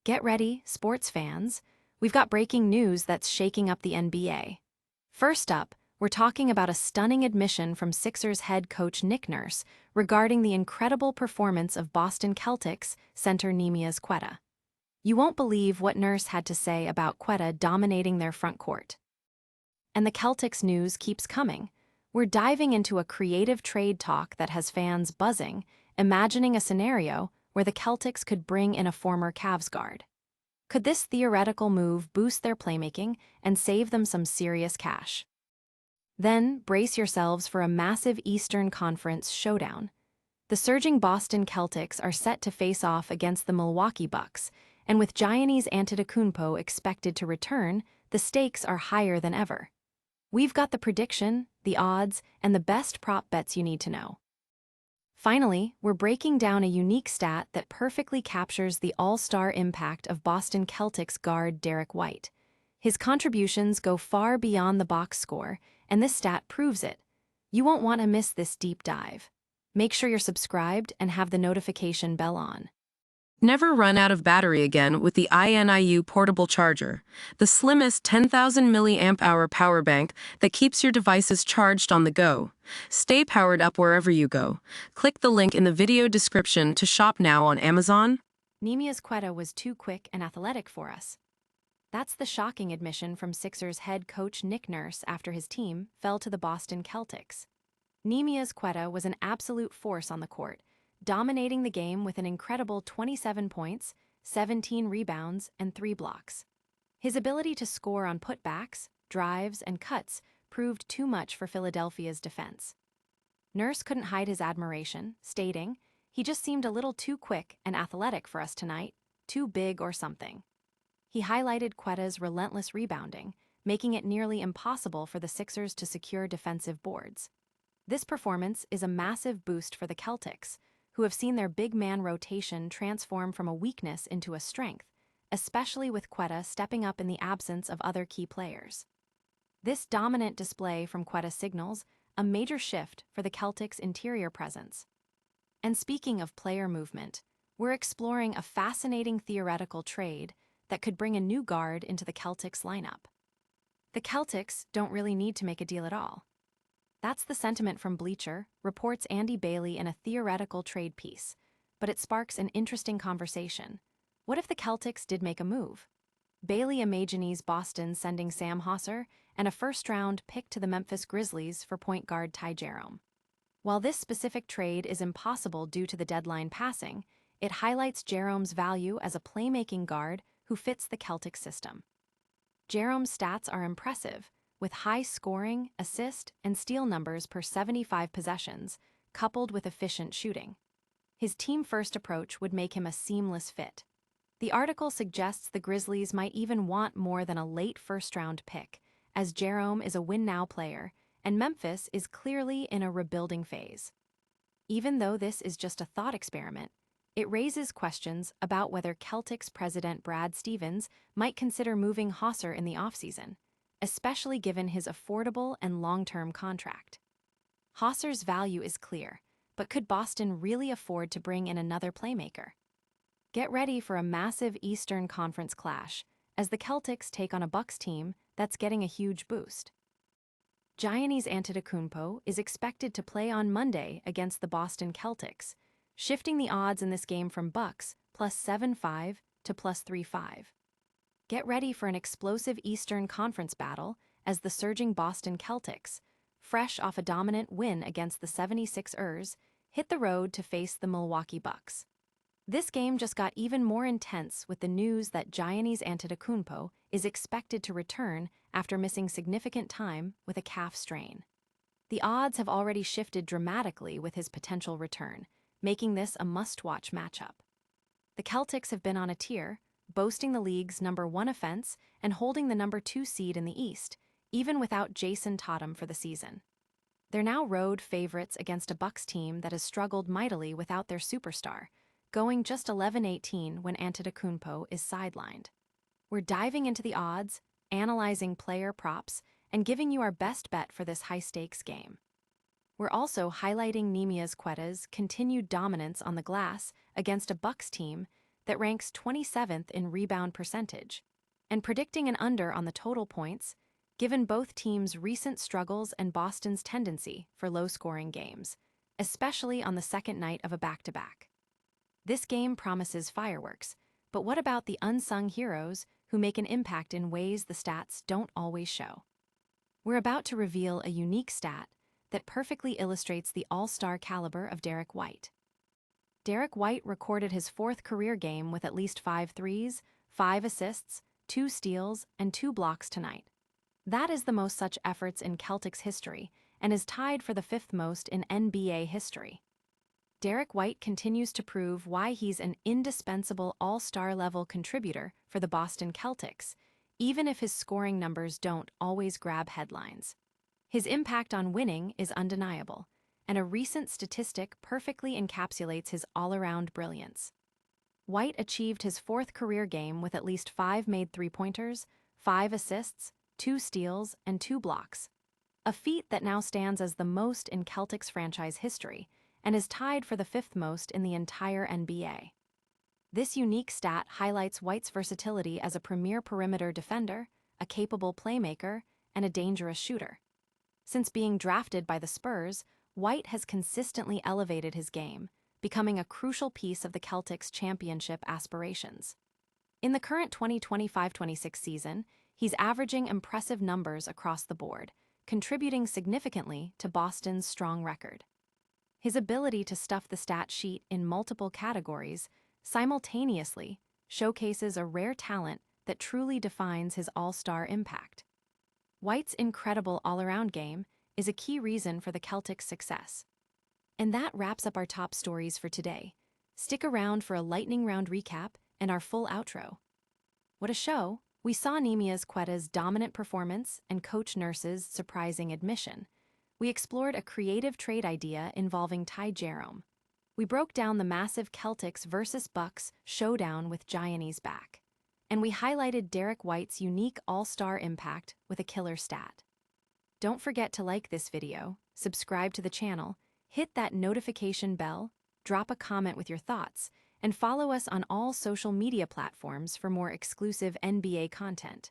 Get ready, sports fans. We've got breaking news that's shaking up the NBA. First up, we're talking about a stunning admission from Sixers head coach Nick Nurse regarding the incredible performance of Boston Celtics center Neemias Queta. You won't believe what Nurse had to say about Queta dominating their front court. And the Celtics news keeps coming. We're diving into a creative trade talk that has fans buzzing, imagining a scenario where the Celtics could bring in a former Cavs guard. Could this theoretical move boost their playmaking and save them some serious cash? Then, brace yourselves for a massive Eastern Conference showdown. The surging Boston Celtics are set to face off against the Milwaukee Bucks, and with Giannis Antetokounmpo expected to return, the stakes are higher than ever. We've got the prediction, the odds, and the best prop bets you need to know. Finally, we're breaking down a unique stat that perfectly captures the all-star impact of Boston Celtics guard Derrick White. His contributions go far beyond the box score, and this stat proves it. You won't want to miss this deep dive. Make sure you're subscribed and have the notification bell on. Never run out of battery again with the INIU portable charger, the slimmest 10,000 mAh power bank that keeps your devices charged on the go. Stay powered up wherever you go. Click the link in the video description to shop now on Amazon. Neemias Queta was too quick and athletic for us. That's the shocking admission from Sixers head coach Nick Nurse after his team fell to the Boston Celtics. Neemias Queta was an absolute force on the court, dominating the game with an incredible 27 points, 17 rebounds, and 3 blocks. His ability to score on putbacks, drives, and cuts proved too much for Philadelphia's defense. Nurse couldn't hide his admiration, stating, "He just seemed a little too quick and athletic for us tonight, too big or something." He highlighted Queta's relentless rebounding, making it nearly impossible for the Sixers to secure defensive boards. This performance is a massive boost for the Celtics, who have seen their big man rotation transform from a weakness into a strength, especially with Queta stepping up in the absence of other key players. This dominant display from Queta signals a major shift for the Celtics' interior presence. And speaking of player movement, we're exploring a fascinating theoretical trade that could bring a new guard into the Celtics lineup. The Celtics don't really need to make a deal at all. That's the sentiment from Bleacher, reports Andy Bailey in a theoretical trade piece, but it sparks an interesting conversation. What if the Celtics did make a move? Bailey imagines Boston sending Sam Hauser and a first-round pick to the Memphis Grizzlies for point guard Ty Jerome. While this specific trade is impossible due to the deadline passing, it highlights Jerome's value as a playmaking guard who fits the Celtic system. Jerome's stats are impressive, with high scoring, assist, and steal numbers per 75 possessions, coupled with efficient shooting. His team-first approach would make him a seamless fit. The article suggests the Grizzlies might even want more than a late first-round pick, as Jerome is a win-now player, and Memphis is clearly in a rebuilding phase. Even though this is just a thought experiment, it raises questions about whether Celtics president Brad Stevens might consider moving Hauser in the offseason, especially given his affordable and long-term contract. Hauser's value is clear, but could Boston really afford to bring in another playmaker? Get ready for a massive Eastern Conference clash, as the Celtics take on a Bucks team that's getting a huge boost. Giannis Antetokounmpo is expected to play on Monday against the Boston Celtics, shifting the odds in this game from Bucks plus 7.5 to plus 3.5. Get ready for an explosive Eastern Conference battle as the surging Boston Celtics, fresh off a dominant win against the 76ers, hit the road to face the Milwaukee Bucks. This game just got even more intense with the news that Giannis Antetokounmpo is expected to return after missing significant time with a calf strain. The odds have already shifted dramatically with his potential return, making this a must-watch matchup. The Celtics have been on a tear, boasting the league's #1 offense and holding the #2 seed in the East, even without Jason Tatum for the season. They're now road favorites against a Bucks team that has struggled mightily without their superstar, going just 11-18 when Antetokounmpo is sidelined. We're diving into the odds, analyzing player props, and giving you our best bet for this high-stakes game. We're also highlighting Neemias Queta's continued dominance on the glass against a Bucks team that ranks 27th in rebound percentage, and predicting an under on the total points, given both teams' recent struggles and Boston's tendency for low-scoring games, especially on the second night of a back-to-back. This game promises fireworks, but what about the unsung heroes who make an impact in ways the stats don't always show? We're about to reveal a unique stat that perfectly illustrates the all-star caliber of Derrick White. Derrick White recorded his fourth career game with at least 5 threes, 5 assists, 2 steals, and 2 blocks tonight. That is the most such efforts in Celtics history and is tied for the 5th most in NBA history. Derrick White continues to prove why he's an indispensable all-star level contributor for the Boston Celtics, even if his scoring numbers don't always grab headlines. His impact on winning is undeniable, and a recent statistic perfectly encapsulates his all-around brilliance. White achieved his 4th career game with at least 5 made three-pointers, 5 assists, 2 steals, and 2 blocks, a feat that now stands as the most in Celtics franchise history and is tied for the 5th most in the entire NBA. This unique stat highlights White's versatility as a premier perimeter defender, a capable playmaker, and a dangerous shooter. Since being drafted by the Spurs, White has consistently elevated his game, becoming a crucial piece of the Celtics' championship aspirations. In the current 2025-26 season, he's averaging impressive numbers across the board, contributing significantly to Boston's strong record. His ability to stuff the stat sheet in multiple categories simultaneously showcases a rare talent that truly defines his all-star impact. White's incredible all-around game is a key reason for the Celtics' success. And that wraps up our top stories for today. Stick around for a lightning round recap and our full outro. What a show! We saw Neemias Queta's dominant performance and Coach Nurse's surprising admission. We explored a creative trade idea involving Ty Jerome. We broke down the massive Celtics versus Bucks showdown with Giannis back. And we highlighted Derrick White's unique all-star impact with a killer stat. Don't forget to like this video, subscribe to the channel, hit that notification bell, drop a comment with your thoughts, and follow us on all social media platforms for more exclusive NBA content.